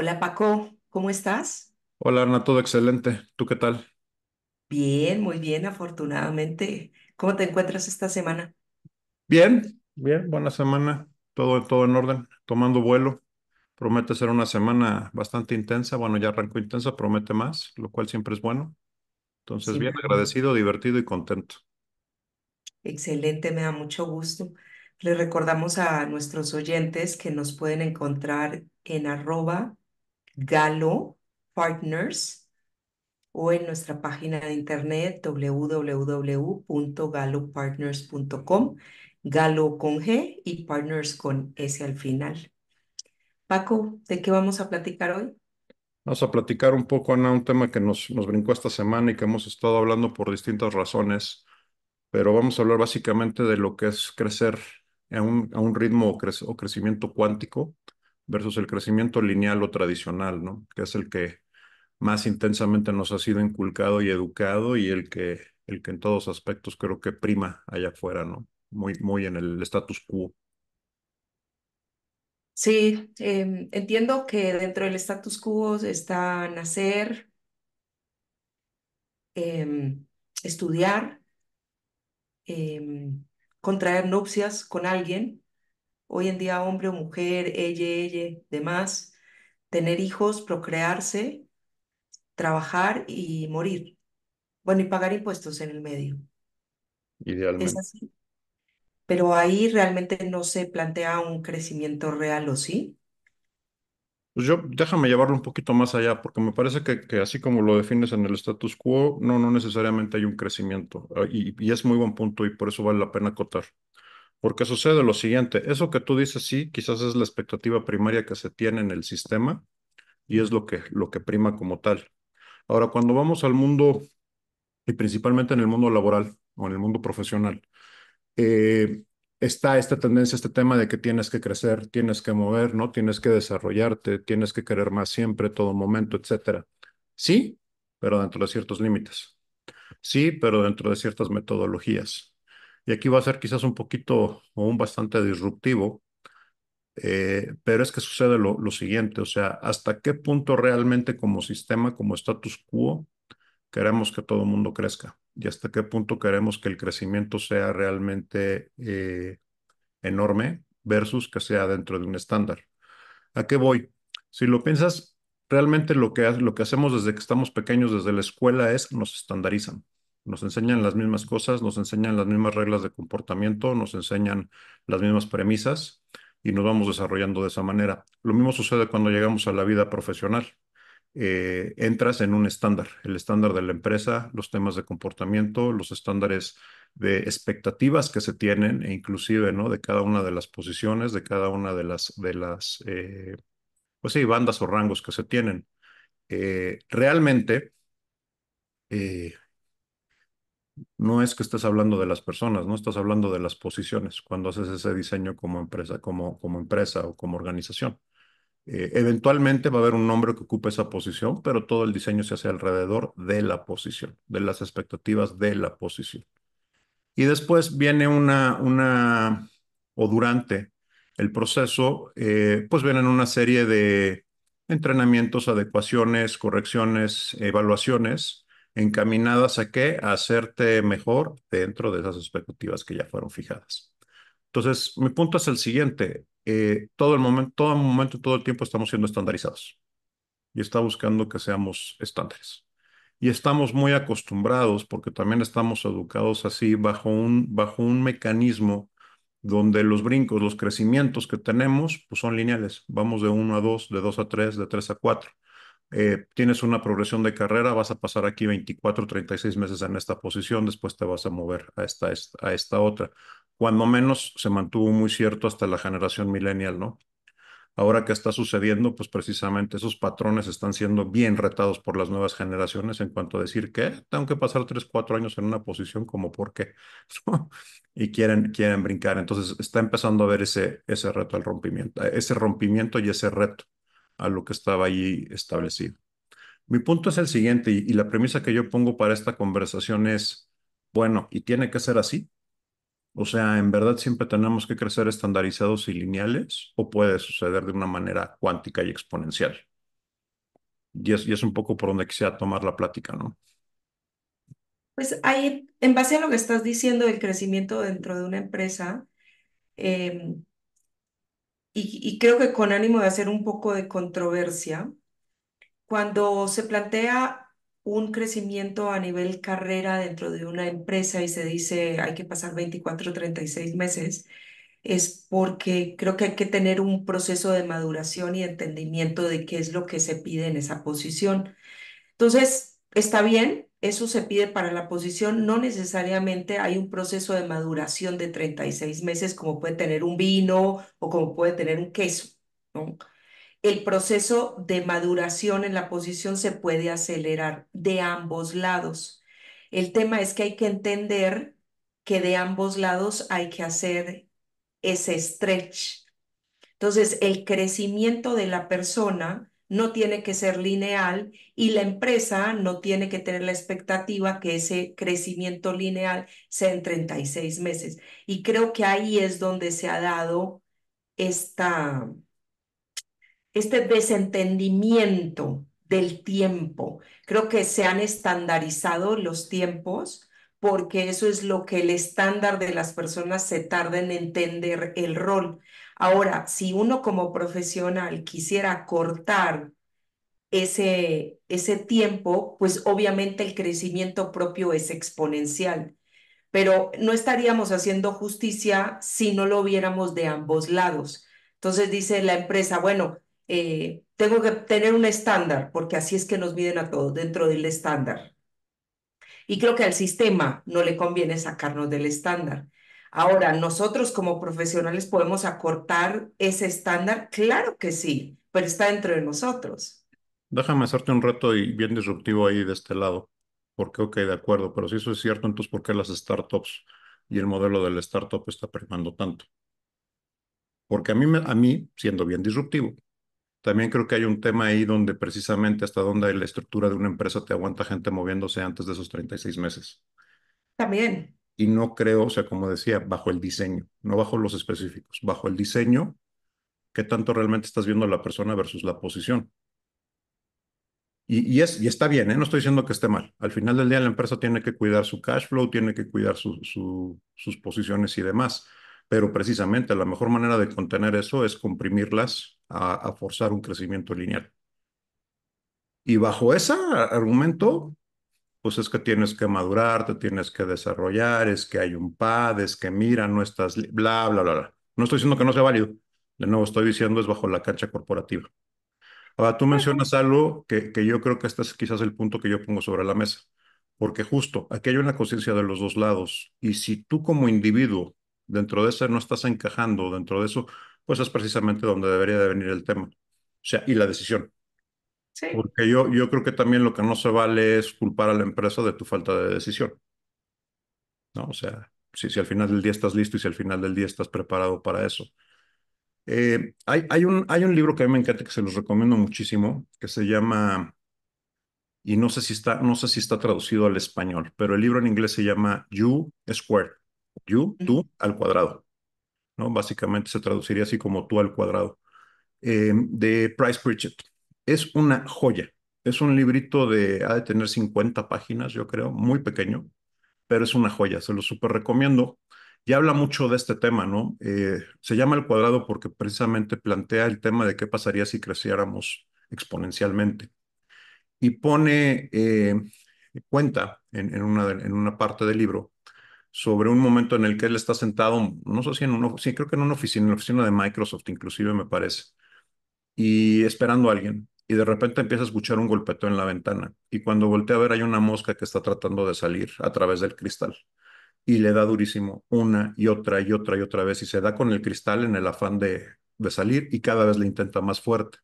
Hola Paco, ¿cómo estás? Hola Arna, todo excelente. ¿Tú qué tal? Bien, muy bien, afortunadamente. ¿Cómo te encuentras esta semana? Bien, bien, buena semana. Todo en orden, tomando vuelo. Promete ser una semana bastante intensa. Bueno, ya arrancó intensa, promete más, lo cual siempre es bueno. Entonces, bien Siempre bueno. agradecido, divertido y contento. Excelente, me da mucho gusto. Le recordamos a nuestros oyentes que nos pueden encontrar en @Galo Partners o en nuestra página de internet www.galopartners.com. Galo con G y Partners con S al final. Paco, ¿de qué vamos a platicar hoy? Vamos a platicar un poco, Ana, un tema que nos brincó esta semana y que hemos estado hablando por distintas razones, pero vamos a hablar básicamente de lo que es crecer a un ritmo o crecimiento cuántico versus el crecimiento lineal o tradicional, ¿no? Que es el que más intensamente nos ha sido inculcado y educado y el que en todos aspectos creo que prima allá afuera, ¿no? Muy en el status quo. Sí, entiendo que dentro del status quo está nacer, em, estudiar, contraer nupcias con alguien, hoy en día hombre o mujer, ella, demás, tener hijos, procrearse, trabajar y morir. Bueno, y pagar impuestos en el medio. Es Idealmente. así. Pero ahí realmente no se plantea un crecimiento real, ¿o sí? Pues yo déjame llevarlo un poquito más allá, porque me parece que así como lo defines en el status quo, no necesariamente hay un crecimiento. Y es muy buen punto y por eso vale la pena acotar. Porque sucede lo siguiente, eso que tú dices sí, quizás es la expectativa primaria que se tiene en el sistema y es lo que prima como tal. Ahora, cuando vamos al mundo y principalmente en el mundo laboral o en el mundo profesional, eh, está esta tendencia, este tema de que tienes que crecer, tienes que mover, ¿no? Tienes que desarrollarte, tienes que querer más siempre, todo momento, etcétera. Sí, pero dentro de ciertos límites. Sí, pero dentro de ciertas metodologías. Y aquí va a ser quizás un poquito o un bastante disruptivo, pero es que sucede lo siguiente, o sea, ¿hasta qué punto realmente como sistema, como status quo, queremos que todo el mundo crezca? ¿Y hasta qué punto queremos que el crecimiento sea realmente enorme versus que sea dentro de un estándar? ¿A qué voy? Si lo piensas, realmente lo que hacemos desde que estamos pequeños, desde la escuela, es nos estandarizan. Nos enseñan las mismas cosas, nos enseñan las mismas reglas de comportamiento, nos enseñan las mismas premisas y nos vamos desarrollando de esa manera. Lo mismo sucede cuando llegamos a la vida profesional. Entras en un estándar, el estándar de la empresa, los temas de comportamiento, los estándares de expectativas que se tienen e inclusive, ¿no? De cada una de las posiciones, de cada una de las pues sí, bandas o rangos que se tienen. Realmente eh, no es que estés hablando de las personas, no estás hablando de las posiciones cuando haces ese diseño como empresa, como empresa o como organización. Eventualmente va a haber un nombre que ocupe esa posición, pero todo el diseño se hace alrededor de la posición, de las expectativas de la posición. Y después viene o durante el proceso, pues vienen una serie de entrenamientos, adecuaciones, correcciones, evaluaciones encaminadas a qué, a hacerte mejor dentro de esas expectativas que ya fueron fijadas. Entonces, mi punto es el siguiente, todo el tiempo estamos siendo estandarizados y está buscando que seamos estándares. Y estamos muy acostumbrados, porque también estamos educados así, bajo un mecanismo donde los brincos, los crecimientos que tenemos, pues son lineales. Vamos de 1 a 2, de 2 a 3, de 3 a 4. Tienes una progresión de carrera, vas a pasar aquí 24, 36 meses en esta posición, después te vas a mover a esta otra. Cuando menos se mantuvo muy cierto hasta la generación millennial, ¿no? Ahora que está sucediendo, pues precisamente esos patrones están siendo bien retados por las nuevas generaciones en cuanto a decir que tengo que pasar 3, 4 años en una posición como por qué. Y quieren brincar. Entonces está empezando a ver ese reto al rompimiento, ese rompimiento y ese reto a lo que estaba ahí establecido. Mi punto es el siguiente y la premisa que yo pongo para esta conversación es, bueno, ¿y tiene que ser así? O sea, ¿en verdad siempre tenemos que crecer estandarizados y lineales o puede suceder de una manera cuántica y exponencial? Y es un poco por donde quisiera tomar la plática, ¿no? Pues ahí, en base a lo que estás diciendo del crecimiento dentro de una empresa, em, y creo que con ánimo de hacer un poco de controversia, cuando se plantea un crecimiento a nivel carrera dentro de una empresa y se dice hay que pasar 24 o 36 meses, es porque creo que hay que tener un proceso de maduración y entendimiento de qué es lo que se pide en esa posición. Entonces, está bien, eso se pide para la posición, no necesariamente hay un proceso de maduración de 36 meses como puede tener un vino o como puede tener un queso, ¿no? El proceso de maduración en la posición se puede acelerar de ambos lados. El tema es que hay que entender que de ambos lados hay que hacer ese stretch. Entonces, el crecimiento de la persona no tiene que ser lineal y la empresa no tiene que tener la expectativa que ese crecimiento lineal sea en 36 meses. Y creo que ahí es donde se ha dado esta este desentendimiento del tiempo. Creo que se han estandarizado los tiempos porque eso es lo que el estándar de las personas se tarda en entender el rol. Ahora, si uno como profesional quisiera cortar ese tiempo, pues obviamente el crecimiento propio es exponencial, pero no estaríamos haciendo justicia si no lo viéramos de ambos lados. Entonces dice la empresa, bueno, tengo que tener un estándar, porque así es que nos miden a todos dentro del estándar. Y creo que al sistema no le conviene sacarnos del estándar. Ahora, nosotros como profesionales podemos acortar ese estándar, claro que sí, pero está dentro de nosotros. Déjame hacerte un reto y bien disruptivo ahí de este lado, porque ok, de acuerdo, pero si eso es cierto, entonces ¿por qué las startups y el modelo del startup está primando tanto? Porque a mí, siendo bien disruptivo, también creo que hay un tema ahí donde precisamente hasta donde la estructura de una empresa te aguanta gente moviéndose antes de esos 36 meses. También. Y no creo, o sea, como decía, bajo el diseño, no bajo los específicos, bajo el diseño, qué tanto realmente estás viendo a la persona versus la posición. Y está bien, ¿eh? No estoy diciendo que esté mal. Al final del día la empresa tiene que cuidar su cash flow, tiene que cuidar sus posiciones y demás. Pero precisamente la mejor manera de contener eso es comprimirlas a forzar un crecimiento lineal. Y bajo ese argumento, pues es que tienes que madurar, te tienes que desarrollar, es que hay un pad, es que mira, no estás, bla, bla, bla, bla. No estoy diciendo que no sea válido. De nuevo, estoy diciendo es bajo la cancha corporativa. Ahora, tú mencionas algo que yo creo que este es quizás el punto que yo pongo sobre la mesa, porque justo aquí hay una conciencia de los dos lados, y si tú como individuo dentro de eso no estás encajando dentro de eso, pues es precisamente donde debería de venir el tema, o sea, y la decisión, Sí. porque yo creo que también lo que no se vale es culpar a la empresa de tu falta de decisión, ¿no? O sea, si al final del día estás listo y si al final del día estás preparado para eso. Hay un libro que a mí me encanta que se los recomiendo muchísimo, que se llama y no sé si está traducido al español, pero el libro en inglés se llama You Square. You, tú al cuadrado, ¿no? Básicamente se traduciría así como tú al cuadrado. De Price Pritchett. Es una joya. Es un librito ha de tener 50 páginas, yo creo, muy pequeño, pero es una joya, se lo súper recomiendo. Y habla mucho de este tema, ¿no? Se llama El Cuadrado porque precisamente plantea el tema de qué pasaría si creciéramos exponencialmente y cuenta en una parte del libro sobre un momento en el que él está sentado, no sé si sí, creo que en la oficina de Microsoft inclusive me parece, y esperando a alguien. Y de repente empieza a escuchar un golpeteo en la ventana. Y cuando voltea a ver hay una mosca que está tratando de salir a través del cristal. Y le da durísimo una y otra y otra y otra vez. Y se da con el cristal en el afán de salir y cada vez le intenta más fuerte.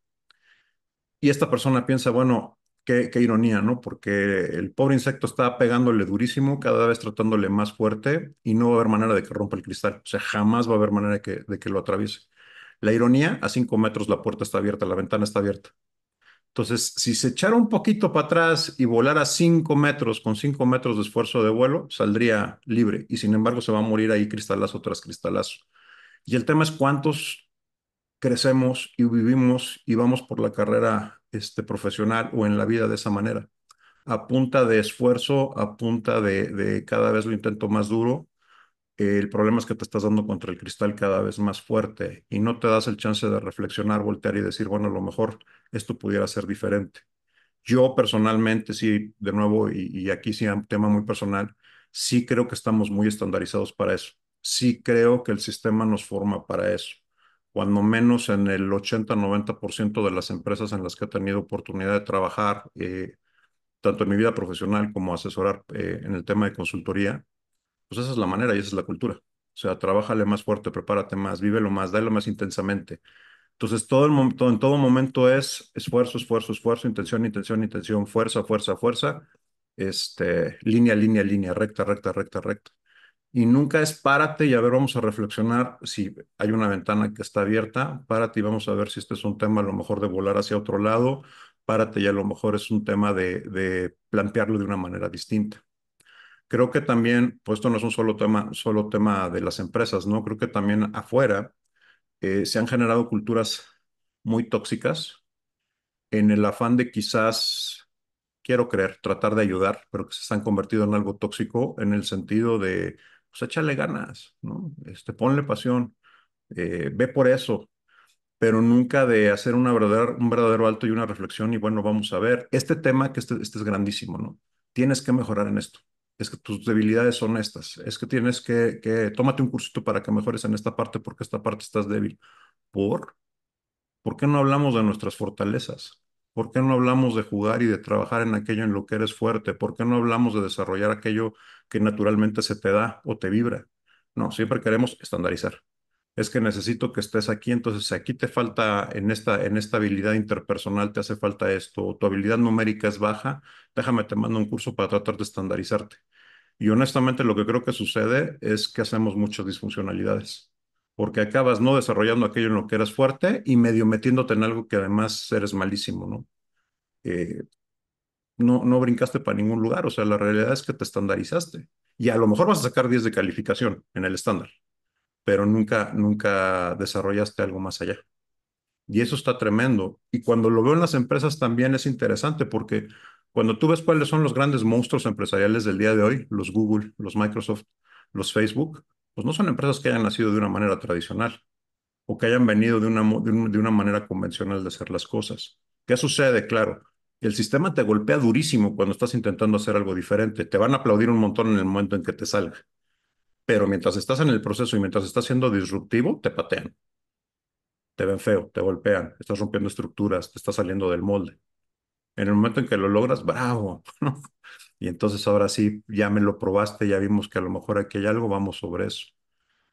Y esta persona piensa, bueno, qué ironía, ¿no? Porque el pobre insecto está pegándole durísimo, cada vez tratándole más fuerte y no va a haber manera de que rompa el cristal. O sea, jamás va a haber manera de que lo atraviese. La ironía, a 5 metros la puerta está abierta, la ventana está abierta. Entonces, si se echara un poquito para atrás y volara 5 metros con 5 metros de esfuerzo de vuelo, saldría libre. Y sin embargo, se va a morir ahí cristalazo tras cristalazo. Y el tema es cuántos crecemos y vivimos y vamos por la carrera profesional o en la vida de esa manera. A punta de esfuerzo, a punta de cada vez lo intento más duro. El problema es que te estás dando contra el cristal cada vez más fuerte y no te das el chance de reflexionar, voltear y decir, bueno, a lo mejor esto pudiera ser diferente. Yo personalmente, sí, de nuevo, y aquí sí un tema muy personal, sí creo que estamos muy estandarizados para eso. Sí creo que el sistema nos forma para eso. Cuando menos en el 80-90% de las empresas en las que he tenido oportunidad de trabajar, tanto en mi vida profesional como asesorar en el tema de consultoría, pues esa es la manera y esa es la cultura. O sea, trabájale más fuerte, prepárate más, vívelo más, dale más intensamente. Entonces, en todo momento es esfuerzo, esfuerzo, esfuerzo, intención, intención, intención, fuerza, fuerza, fuerza, línea, línea, línea, recta, recta, recta, recta. Y nunca es párate y a ver, vamos a reflexionar si hay una ventana que está abierta, párate y vamos a ver si este es un tema a lo mejor de volar hacia otro lado, párate y a lo mejor es un tema de plantearlo de una manera distinta. Creo que también, pues esto no es un solo tema de las empresas, ¿no? Creo que también afuera se han generado culturas muy tóxicas en el afán de quizás, quiero creer, tratar de ayudar, pero que se han convertido en algo tóxico en el sentido de, pues échale ganas, ¿no? Ponle pasión, ve por eso, pero nunca de hacer un verdadero alto y una reflexión y bueno, vamos a ver, este tema que este es grandísimo, ¿no? Tienes que mejorar en esto. Es que tus debilidades son estas. Es que tienes tómate un cursito para que mejores en esta parte porque esta parte estás débil. ¿Por? ¿Por qué no hablamos de nuestras fortalezas? ¿Por qué no hablamos de jugar y de trabajar en aquello en lo que eres fuerte? ¿Por qué no hablamos de desarrollar aquello que naturalmente se te da o te vibra? No, siempre queremos estandarizar. Es que necesito que estés aquí, entonces si aquí te falta en esta habilidad interpersonal, te hace falta esto, o tu habilidad numérica es baja, déjame te mando un curso para tratar de estandarizarte. Y honestamente lo que creo que sucede es que hacemos muchas disfuncionalidades, porque acabas no desarrollando aquello en lo que eres fuerte y medio metiéndote en algo que además eres malísimo, ¿no? Eh, no brincaste para ningún lugar, o sea, la realidad es que te estandarizaste. Y a lo mejor vas a sacar 10 de calificación en el estándar, pero nunca desarrollaste algo más allá. Y eso está tremendo. Y cuando lo veo en las empresas también es interesante porque cuando tú ves cuáles son los grandes monstruos empresariales del día de hoy, los Google, los Microsoft, los Facebook, pues no son empresas que hayan nacido de una manera tradicional o que hayan venido de una manera convencional de hacer las cosas. ¿Qué sucede? Claro, el sistema te golpea durísimo cuando estás intentando hacer algo diferente. Te van a aplaudir un montón en el momento en que te salga. Pero mientras estás en el proceso y mientras estás siendo disruptivo, te patean, te ven feo, te golpean, estás rompiendo estructuras, te estás saliendo del molde. En el momento en que lo logras, bravo, ¿no? Y entonces ahora sí, ya me lo probaste, ya vimos que a lo mejor aquí hay algo, vamos sobre eso.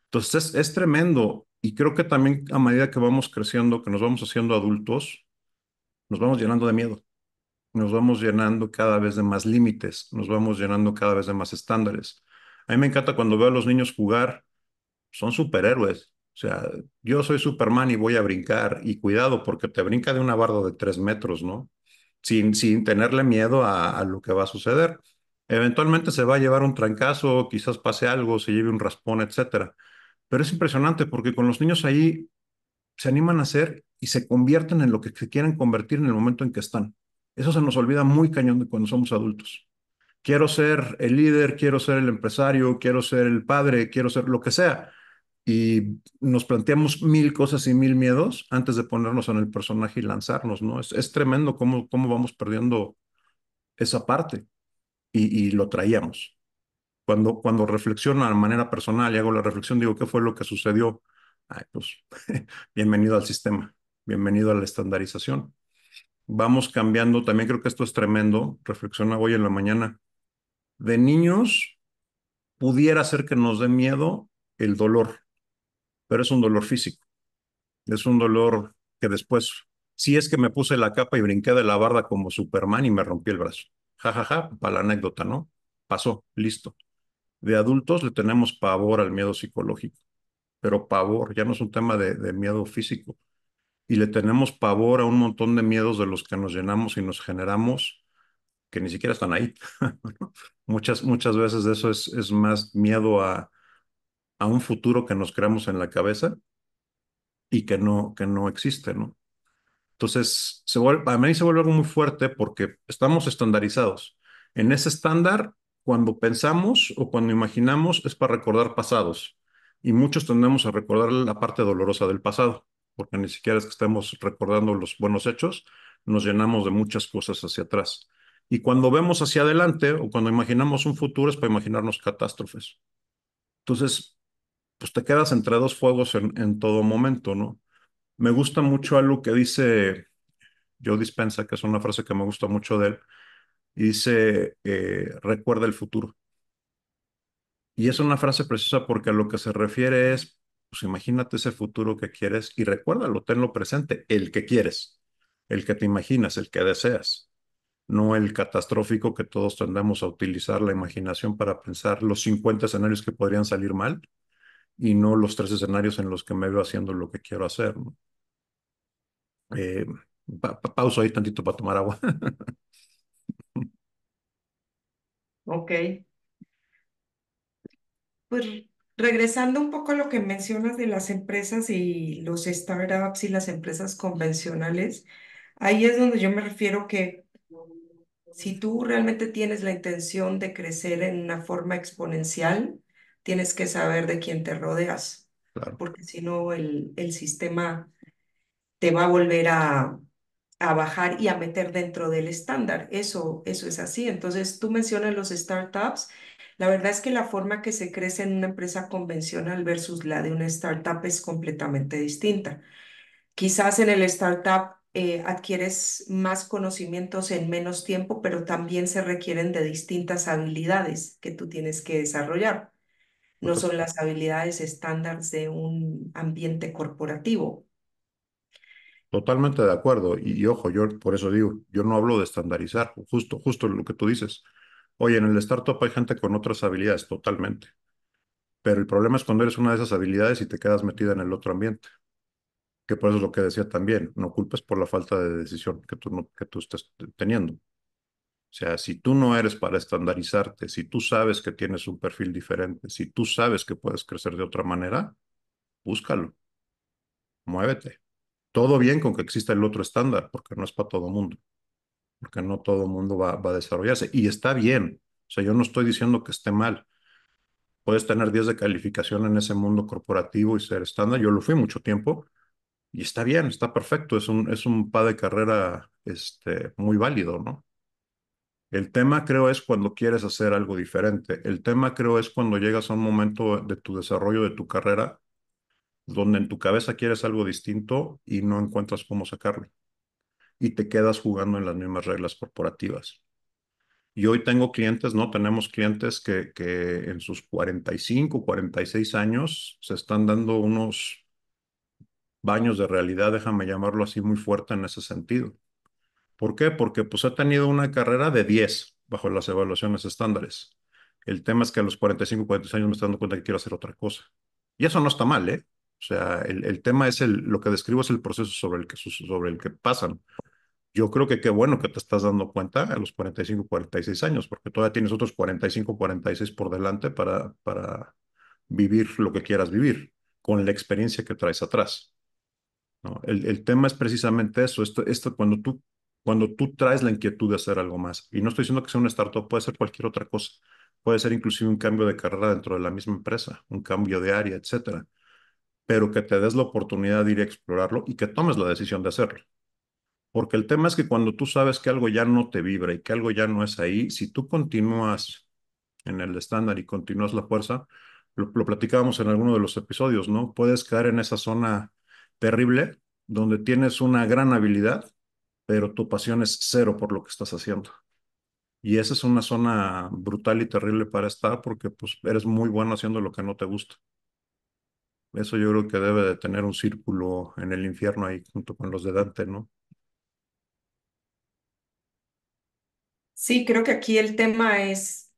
Entonces es tremendo y creo que también a medida que vamos creciendo, que nos vamos haciendo adultos, nos vamos llenando de miedo, nos vamos llenando cada vez de más límites, nos vamos llenando cada vez de más estándares. A mí me encanta cuando veo a los niños jugar, son superhéroes. O sea, yo soy Superman y voy a brincar. Y cuidado, porque te brinca de una barda de 3 metros, ¿no? Sin tenerle miedo a lo que va a suceder. Eventualmente se va a llevar un trancazo, quizás pase algo, se lleve un raspón, etcétera. Pero es impresionante porque con los niños ahí se animan a hacer y se convierten en lo que se quieren convertir en el momento en que están. Eso se nos olvida muy cañón de cuando somos adultos. Quiero ser el líder, quiero ser el empresario, quiero ser el padre, quiero ser lo que sea y nos planteamos mil cosas y mil miedos antes de ponernos en el personaje y lanzarnos, ¿no? Es tremendo cómo vamos perdiendo esa parte y lo traíamos. Cuando reflexiono de manera personal y hago la reflexión, digo, ¿qué fue lo que sucedió? Ay, pues bienvenido al sistema, bienvenido a la estandarización. Vamos cambiando, también creo que esto es tremendo, reflexiona hoy en la mañana. De niños pudiera ser que nos dé miedo el dolor, pero es un dolor físico. Es un dolor que después, sí es que me puse la capa y brinqué de la barda como Superman y me rompí el brazo. Ja, ja, ja, para la anécdota, ¿no? Pasó, listo. De adultos le tenemos pavor al miedo psicológico, pero pavor, ya no es un tema de miedo físico. Y le tenemos pavor a un montón de miedos de los que nos llenamos y nos generamos que ni siquiera están ahí. Muchas veces eso es más miedo a un futuro que nos creamos en la cabeza y que no existe, ¿no? Entonces, a mí se vuelve algo muy fuerte porque estamos estandarizados. En ese estándar, cuando pensamos o cuando imaginamos, es para recordar pasados. Y muchos tendemos a recordar la parte dolorosa del pasado, porque ni siquiera es que estemos recordando los buenos hechos, nos llenamos de muchas cosas hacia atrás. Y cuando vemos hacia adelante o cuando imaginamos un futuro, es para imaginarnos catástrofes. Entonces, pues te quedas entre dos fuegos en todo momento, ¿no? Me gusta mucho algo que dice Joe Dispenza, que es una frase que me gusta mucho de él, y dice, recuerda el futuro. Y es una frase precisa porque a lo que se refiere es, pues imagínate ese futuro que quieres y recuérdalo, tenlo presente, el que quieres, el que te imaginas, el que deseas, no el catastrófico que todos tendemos a utilizar la imaginación para pensar los 50 escenarios que podrían salir mal y no los tres escenarios en los que me veo haciendo lo que quiero hacer, ¿no? Eh, pauso ahí tantito para tomar agua. Ok, pues regresando un poco a lo que mencionas de las empresas y los startups y las empresas convencionales, ahí es donde yo me refiero que si tú realmente tienes la intención de crecer en una forma exponencial, tienes que saber de quién te rodeas, Claro, porque si no el sistema te va a volver a bajar y a meter dentro del estándar. Eso es así. Entonces, tú mencionas los startups. La verdad es que la forma que se crece en una empresa convencional versus la de una startup es completamente distinta. Quizás en el startup adquieres más conocimientos en menos tiempo, pero también se requieren de distintas habilidades que tú tienes que desarrollar. No son las habilidades estándares de un ambiente corporativo. totalmente de acuerdo. Y ojo, yo por eso digo, yo no hablo de estandarizar, justo lo que tú dices. Oye, en el startup hay gente con otras habilidades, totalmente. Pero el problema es cuando eres una de esas habilidades y te quedas metida en el otro ambiente, que por eso es lo que decía también, no culpes por la falta de decisión que tú, no, que tú estés teniendo. O sea, si tú no eres para estandarizarte, si tú sabes que tienes un perfil diferente, si tú sabes que puedes crecer de otra manera, búscalo, muévete. Todo bien con que exista el otro estándar, porque no es para todo mundo. Porque no todo el mundo va a desarrollarse. Y está bien. O sea, yo no estoy diciendo que esté mal. Puedes tener 10 de calificación en ese mundo corporativo y ser estándar. Yo lo fui mucho tiempo y está bien, está perfecto. Es un pa de carrera muy válido, ¿no? El tema creo es cuando quieres hacer algo diferente. El tema creo es cuando llegas a un momento de tu desarrollo de tu carrera donde en tu cabeza quieres algo distinto y no encuentras cómo sacarlo. Y te quedas jugando en las mismas reglas corporativas. Y hoy tengo clientes, ¿no? Tenemos clientes que en sus 45, 46 años se están dando unos baños de realidad, déjame llamarlo así, muy fuerte en ese sentido. ¿Por qué? Porque pues ha tenido una carrera de 10 bajo las evaluaciones estándares. El tema es que a los 45, 46 años me estoy dando cuenta que quiero hacer otra cosa. Y eso no está mal, ¿eh? O sea, el tema es lo que describo es el proceso sobre el que pasan. Yo creo que qué bueno que te estás dando cuenta a los 45, 46 años, porque todavía tienes otros 45, 46 por delante para vivir lo que quieras vivir, con la experiencia que traes atrás, ¿no? El tema es precisamente eso, esto cuando tú traes la inquietud de hacer algo más. Y no estoy diciendo que sea una startup, puede ser cualquier otra cosa. Puede ser inclusive un cambio de carrera dentro de la misma empresa, un cambio de área, etcétera. Pero que te des la oportunidad de ir a explorarlo y que tomes la decisión de hacerlo. Porque el tema es que cuando tú sabes que algo ya no te vibra y que algo ya no es ahí, si tú continúas en el estándar y continúas la fuerza, lo platicábamos en alguno de los episodios, ¿no? Puedes caer en esa zona terrible donde tienes una gran habilidad, pero tu pasión es cero por lo que estás haciendo. Y esa es una zona brutal y terrible para estar porque pues eres muy bueno haciendo lo que no te gusta. Eso yo creo que debe de tener un círculo en el infierno ahí junto con los de Dante, ¿no? Sí, creo que aquí el tema es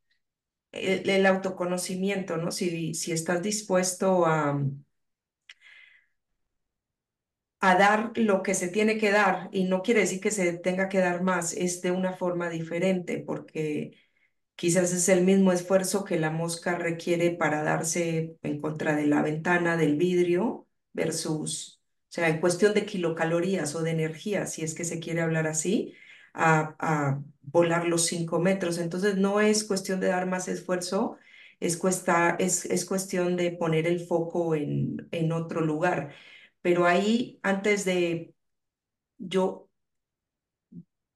el autoconocimiento, ¿no? Si estás dispuesto a dar lo que se tiene que dar, y no quiere decir que se tenga que dar más, es de una forma diferente, porque quizás es el mismo esfuerzo que la mosca requiere para darse en contra de la ventana del vidrio versus sea, en cuestión de kilocalorías o de energía, si es que se quiere hablar así, a volar los 5 metros. Entonces, no es cuestión de dar más esfuerzo, es cuestión de poner el foco en otro lugar. Pero ahí, antes de yo,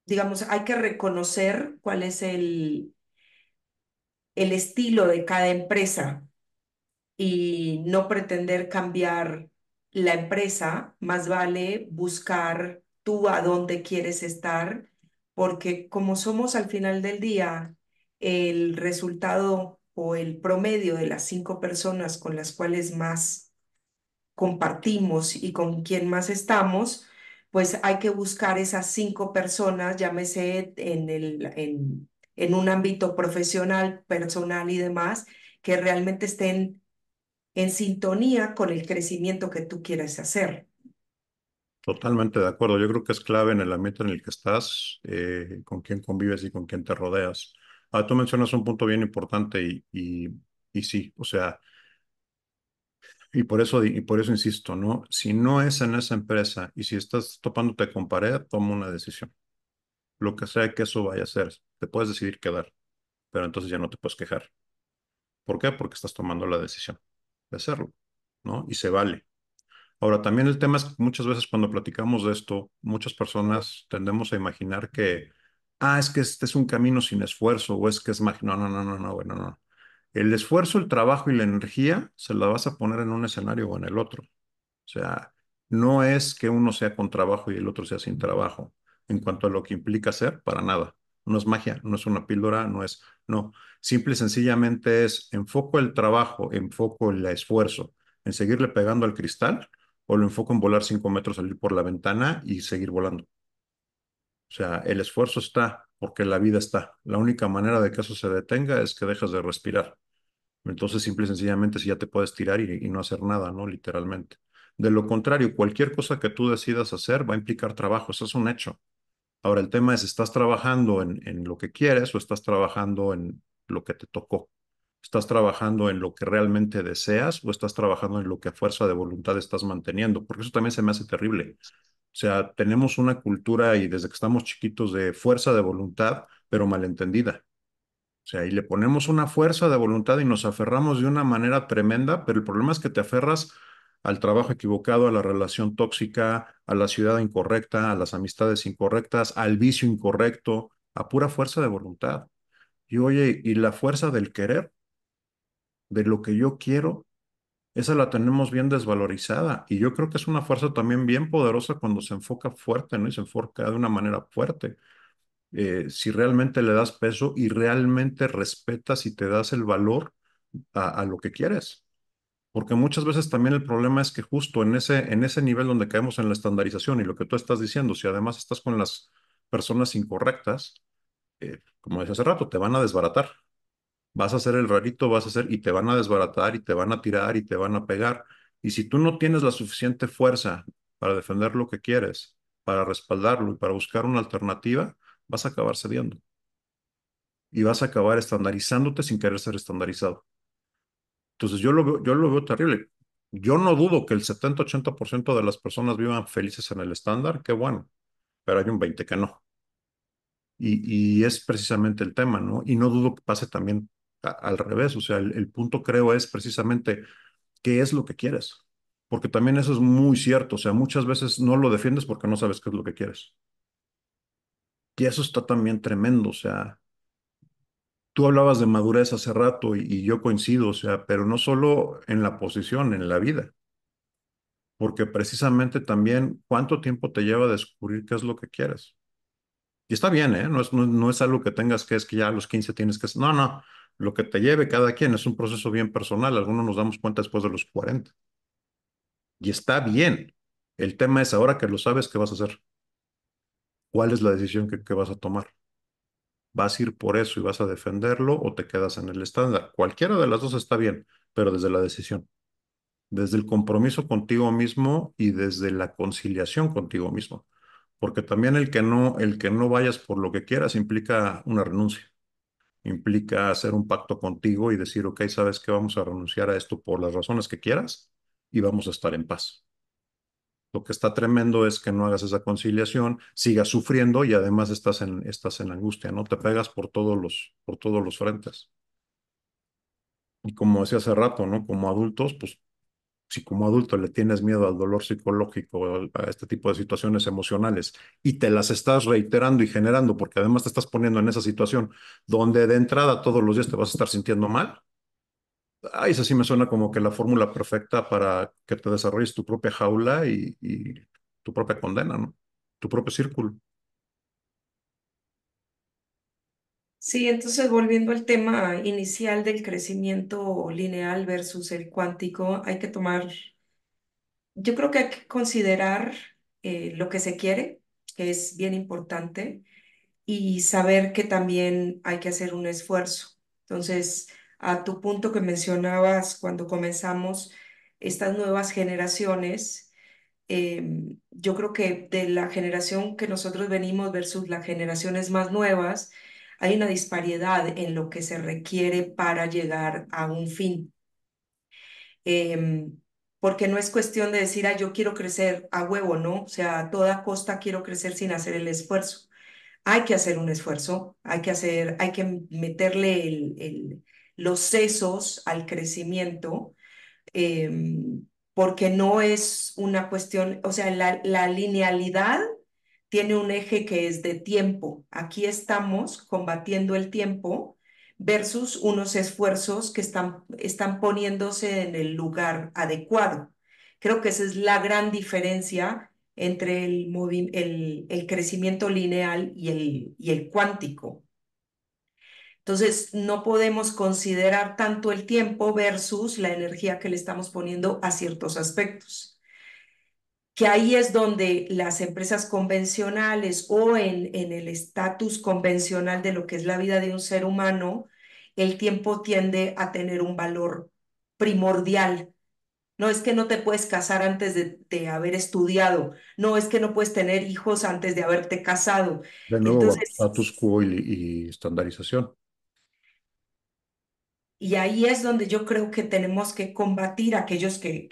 digamos, hay que reconocer cuál es el estilo de cada empresa y no pretender cambiar la empresa, más vale buscar tú a dónde quieres estar, porque como somos al final del día el resultado o el promedio de las 5 personas con las cuales más compartimos y con quien más estamos, pues hay que buscar esas 5 personas, llámese en un ámbito profesional, personal y demás, que realmente estén en sintonía con el crecimiento que tú quieres hacer. Totalmente de acuerdo. Yo creo que es clave en el ambiente en el que estás, con quién convives y con quién te rodeas. Tú mencionas un punto bien importante y sí, o sea, y por eso insisto, ¿no? Si no es en esa empresa y si estás topándote con pared, toma una decisión. Lo que sea que eso vaya a ser, te puedes decidir quedar, pero entonces ya no te puedes quejar. ¿Por qué? Porque estás tomando la decisión de hacerlo, ¿no? Y se vale. Ahora, también el tema es que muchas veces cuando platicamos de esto, muchas personas tendemos a imaginar que, es que este es un camino sin esfuerzo o es que es mágico. No, no, no, no, no, bueno, no. El esfuerzo, el trabajo y la energía se la vas a poner en un escenario o en el otro. O sea, no es que uno sea con trabajo y el otro sea sin trabajo, en cuanto a lo que implica ser, para nada. No es magia, no es una píldora, no. Simple y sencillamente es enfoco el trabajo, enfoco el esfuerzo en seguirle pegando al cristal o lo enfoco en volar 5 metros, salir por la ventana y seguir volando. O sea, el esfuerzo está porque la vida está. La única manera de que eso se detenga es que dejas de respirar. Entonces, simple y sencillamente, si ya te puedes tirar y no hacer nada, ¿no? Literalmente. De lo contrario, cualquier cosa que tú decidas hacer va a implicar trabajo, eso es un hecho. Ahora, el tema es, ¿estás trabajando en lo que quieres o estás trabajando en lo que te tocó? ¿Estás trabajando en lo que realmente deseas o estás trabajando en lo que a fuerza de voluntad estás manteniendo? Porque eso también se me hace terrible. O sea, tenemos una cultura y desde que estamos chiquitos de fuerza de voluntad, pero malentendida. O sea, y le ponemos una fuerza de voluntad y nos aferramos de una manera tremenda, pero el problema es que te aferras al trabajo equivocado, a la relación tóxica, a la ciudad incorrecta, a las amistades incorrectas, al vicio incorrecto, a pura fuerza de voluntad. Y oye, y la fuerza del querer, de lo que yo quiero, esa la tenemos bien desvalorizada. Y yo creo que es una fuerza también bien poderosa cuando se enfoca fuerte, ¿no? Y se enfoca de una manera fuerte. Si realmente le das peso y realmente respetas y te das el valor a lo que quieres. Porque muchas veces también el problema es que justo en ese nivel donde caemos en la estandarización y lo que tú estás diciendo, si además estás con las personas incorrectas, como decía hace rato, te van a desbaratar. Vas a ser el rarito, vas a ser, y te van a desbaratar y te van a tirar y te van a pegar. Y si tú no tienes la suficiente fuerza para defender lo que quieres, para respaldarlo y para buscar una alternativa, vas a acabar cediendo y vas a acabar estandarizándote sin querer ser estandarizado. Entonces yo lo veo terrible. Yo no dudo que el 70-80% de las personas vivan felices en el estándar, qué bueno, pero hay un 20 que no. Y es precisamente el tema, ¿no? Y no dudo que pase también al revés, o sea, el punto creo es precisamente qué es lo que quieres, porque también eso es muy cierto, o sea, muchas veces no lo defiendes porque no sabes qué es lo que quieres. Y eso está también tremendo, o sea, tú hablabas de madurez hace rato y yo coincido, o sea, pero no solo en la posición, en la vida, porque precisamente también cuánto tiempo te lleva a descubrir qué es lo que quieres. Y está bien, ¿eh? No es algo que tengas que es que ya a los 15 tienes que... No, no, lo que te lleve cada quien es un proceso bien personal, algunos nos damos cuenta después de los 40. Y está bien. El tema es ahora que lo sabes, ¿qué vas a hacer? ¿Cuál es la decisión que vas a tomar? ¿Vas a ir por eso y vas a defenderlo o te quedas en el estándar? Cualquiera de las dos está bien, pero desde la decisión. Desde el compromiso contigo mismo y desde la conciliación contigo mismo. Porque también el que no vayas por lo que quieras implica una renuncia, implica hacer un pacto contigo y decir, ok, sabes que vamos a renunciar a esto por las razones que quieras y vamos a estar en paz. Lo que está tremendo es que no hagas esa conciliación, sigas sufriendo y además estás en angustia, ¿no? Te pegas por todos los frentes. Y como decía hace rato, ¿no? Como adultos, pues si como adulto le tienes miedo al dolor psicológico, a este tipo de situaciones emocionales, y te las estás reiterando y generando, porque además te estás poniendo en esa situación donde de entrada todos los días te vas a estar sintiendo mal, ay, eso sí me suena como que la fórmula perfecta para que te desarrolles tu propia jaula y tu propia condena, ¿no? Tu propio círculo. Sí, entonces volviendo al tema inicial del crecimiento lineal versus el cuántico, hay que tomar, yo creo que hay que considerar lo que se quiere, que es bien importante, y saber que también hay que hacer un esfuerzo. Entonces, a tu punto que mencionabas cuando comenzamos estas nuevas generaciones, yo creo que de la generación que nosotros venimos versus las generaciones más nuevas, hay una disparidad en lo que se requiere para llegar a un fin. Porque no es cuestión de decir, ah, yo quiero crecer a huevo, ¿no? O sea, a toda costa quiero crecer sin hacer el esfuerzo. Hay que hacer un esfuerzo, hay que meterle los sesos al crecimiento, porque no es una cuestión, o sea, la linealidad tiene un eje que es de tiempo. Aquí estamos combatiendo el tiempo versus unos esfuerzos que están poniéndose en el lugar adecuado. Creo que esa es la gran diferencia entre el crecimiento lineal y el cuántico. Entonces, no podemos considerar tanto el tiempo versus la energía que le estamos poniendo a ciertos aspectos. Que ahí es donde las empresas convencionales o en el estatus convencional de lo que es la vida de un ser humano, el tiempo tiende a tener un valor primordial. No es que no te puedes casar antes de haber estudiado, no es que no puedes tener hijos antes de haberte casado. De nuevo, Entonces, status quo y estandarización. y ahí es donde yo creo que tenemos que combatir a aquellos que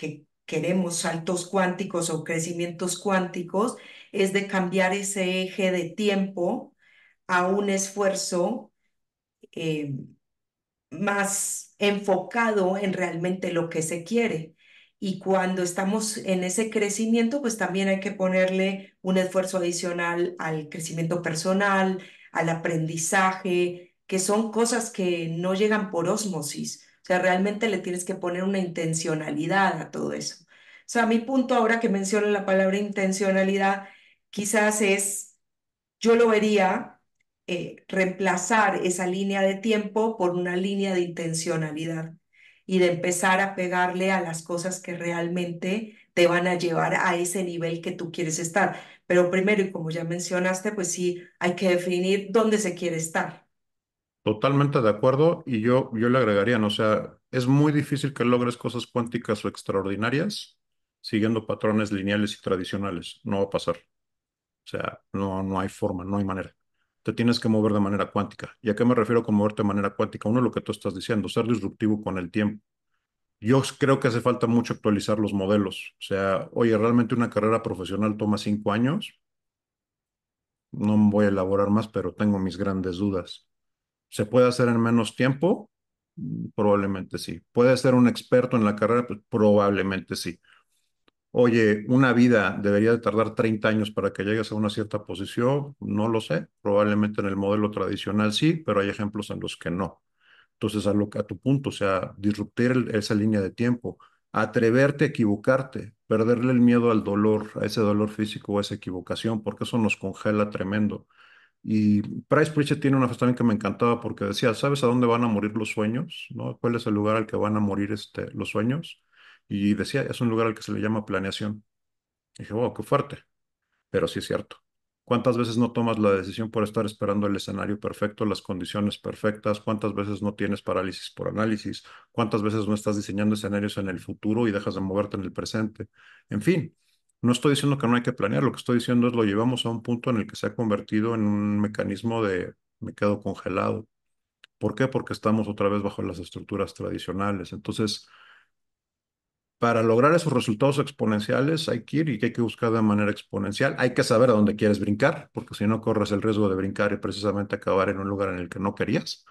queremos saltos cuánticos o crecimientos cuánticos, es de cambiar ese eje de tiempo a un esfuerzo eh, más enfocado en realmente lo que se quiere. Y cuando estamos en ese crecimiento, pues también hay que ponerle un esfuerzo adicional al crecimiento personal, al aprendizaje, que son cosas que no llegan por ósmosis. O sea, realmente le tienes que poner una intencionalidad a todo eso. O sea, mi punto ahora que menciono la palabra intencionalidad, quizás es yo lo vería reemplazar esa línea de tiempo por una línea de intencionalidad y de empezar a pegarle a las cosas que realmente te van a llevar a ese nivel que tú quieres estar. Pero primero, y como ya mencionaste, pues sí, hay que definir dónde se quiere estar. Totalmente de acuerdo y yo le agregaría, ¿no? O sea, es muy difícil que logres cosas cuánticas o extraordinarias siguiendo patrones lineales y tradicionales. No va a pasar. O sea, no hay forma, no hay manera. Te tienes que mover de manera cuántica. ¿Y a qué me refiero con moverte de manera cuántica? Uno, lo que tú estás diciendo, ser disruptivo con el tiempo. Yo creo que hace falta mucho actualizar los modelos. O sea, oye, realmente una carrera profesional toma 5 años. No me voy a elaborar más, pero tengo mis grandes dudas. ¿Se puede hacer en menos tiempo? Probablemente sí. ¿Puede ser un experto en la carrera? Pues probablemente sí. Oye, una vida debería de tardar 30 años para que llegues a una cierta posición, no lo sé. Probablemente en el modelo tradicional sí, pero hay ejemplos en los que no. Entonces, a tu punto, o sea, disruptir esa línea de tiempo, atreverte a equivocarte, perderle el miedo al dolor, a ese dolor físico o a esa equivocación, porque eso nos congela tremendo. Y Price Pritchett tiene una frase también que me encantaba porque decía, ¿sabes a dónde van a morir los sueños? ¿No? ¿Cuál es el lugar al que van a morir los sueños? Y decía, es un lugar al que se le llama planeación. Y dije, wow, qué fuerte, pero sí es cierto. ¿Cuántas veces no tomas la decisión por estar esperando el escenario perfecto, las condiciones perfectas? ¿Cuántas veces no tienes parálisis por análisis? ¿Cuántas veces no estás diseñando escenarios en el futuro y dejas de moverte en el presente? En fin, no estoy diciendo que no hay que planear, lo que estoy diciendo es lo llevamos a un punto en el que se ha convertido en un mecanismo de me quedo congelado. ¿Por qué? Porque estamos otra vez bajo las estructuras tradicionales. Entonces, Para lograr esos resultados exponenciales hay que ir y que hay que buscar de manera exponencial. Hay que saber a dónde quieres brincar, porque si no corres el riesgo de brincar y precisamente acabar en un lugar en el que no querías,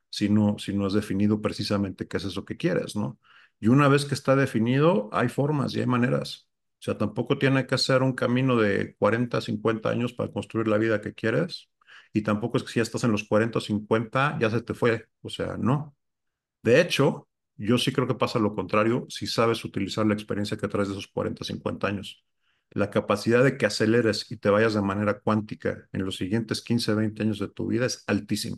si no has definido precisamente qué es eso que quieres, ¿no? Y una vez que está definido, hay formas y hay maneras. O sea, tampoco tiene que ser un camino de 40, 50 años para construir la vida que quieres. Y tampoco es que si ya estás en los 40 o 50, ya se te fue. O sea, no. De hecho, yo sí creo que pasa lo contrario si sabes utilizar la experiencia que traes de esos 40, 50 años. La capacidad de que aceleres y te vayas de manera cuántica en los siguientes 15, 20 años de tu vida es altísima,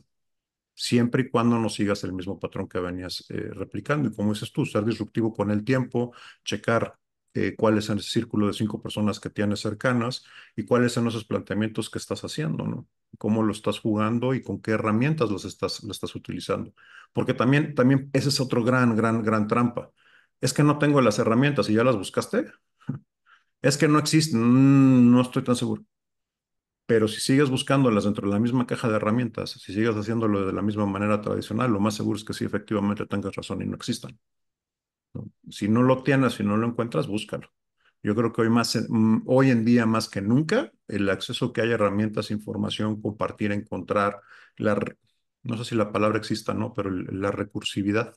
siempre y cuando no sigas el mismo patrón que venías replicando. Y como dices tú, ser disruptivo con el tiempo, checar cuál es el círculo de 5 personas que tienes cercanas y cuáles son esos planteamientos que estás haciendo, ¿no? Cómo lo estás jugando y con qué herramientas lo estás utilizando. Porque también ese es otro gran trampa. Es que no tengo las herramientas y ya las buscaste. Es que no existen. No estoy tan seguro. Pero si sigues buscándolas dentro de la misma caja de herramientas, si sigues haciéndolo de la misma manera tradicional, lo más seguro es que sí, efectivamente tengas razón y no existan, ¿no? Si no lo tienes, si no lo encuentras, búscalo. Yo creo que hoy en día más que nunca, el acceso que hay a herramientas, información, compartir, encontrar, la, re- no sé si la palabra exista, ¿no? Pero la recursividad,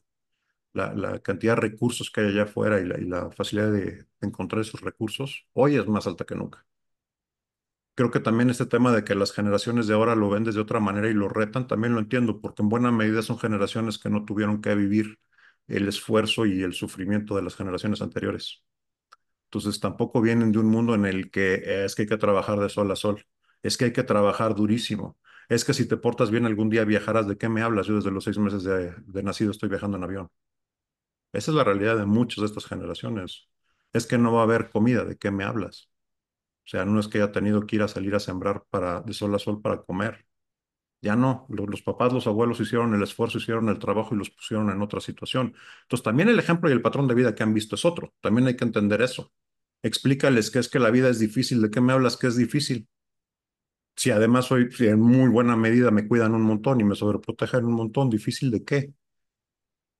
la cantidad de recursos que hay allá afuera y la facilidad de encontrar esos recursos, hoy es más alta que nunca. Creo que también este tema de que las generaciones de ahora lo ven desde otra manera y lo retan, también lo entiendo, porque en buena medida son generaciones que no tuvieron que vivir el esfuerzo y el sufrimiento de las generaciones anteriores. Entonces tampoco vienen de un mundo en el que es que hay que trabajar de sol a sol, es que hay que trabajar durísimo, es que si te portas bien algún día viajarás. ¿De qué me hablas? Yo desde los 6 meses de nacido estoy viajando en avión. Esa es la realidad de muchas de estas generaciones. Es que no va a haber comida. ¿De qué me hablas? O sea, no es que haya tenido que ir a salir a sembrar de sol a sol para comer. Ya no. Los papás, los abuelos hicieron el esfuerzo, hicieron el trabajo y los pusieron en otra situación. Entonces, también el ejemplo y el patrón de vida que han visto es otro. También hay que entender eso. Explícales que es que la vida es difícil. ¿De qué me hablas que es difícil? Si además si en muy buena medida me cuidan un montón y me sobreprotegen un montón, ¿difícil de qué?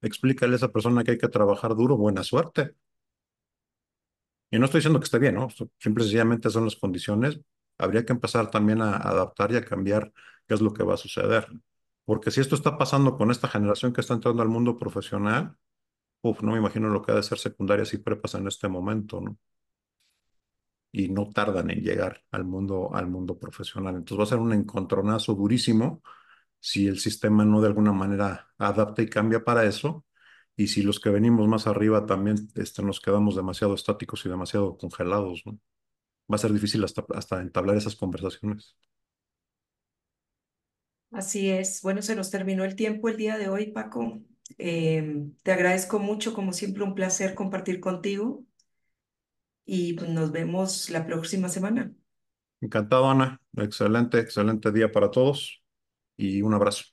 Explícale a esa persona que hay que trabajar duro, buena suerte. Y no estoy diciendo que esté bien, ¿no? Simple y sencillamente son las condiciones. Habría que empezar también a adaptar y a cambiar qué es lo que va a suceder. Porque si esto está pasando con esta generación que está entrando al mundo profesional, no me imagino lo que ha de ser secundarias y prepas en este momento, ¿no? Y no tardan en llegar al mundo profesional. Entonces va a ser un encontronazo durísimo si el sistema no de alguna manera adapta y cambia para eso. Y si los que venimos más arriba también nos quedamos demasiado estáticos y demasiado congelados, ¿no? Va a ser difícil hasta entablar esas conversaciones. Así es. Bueno, se nos terminó el tiempo el día de hoy, Paco. Te agradezco mucho, como siempre, un placer compartir contigo y pues, nos vemos la próxima semana. Encantado, Ana. Excelente, excelente día para todos y un abrazo.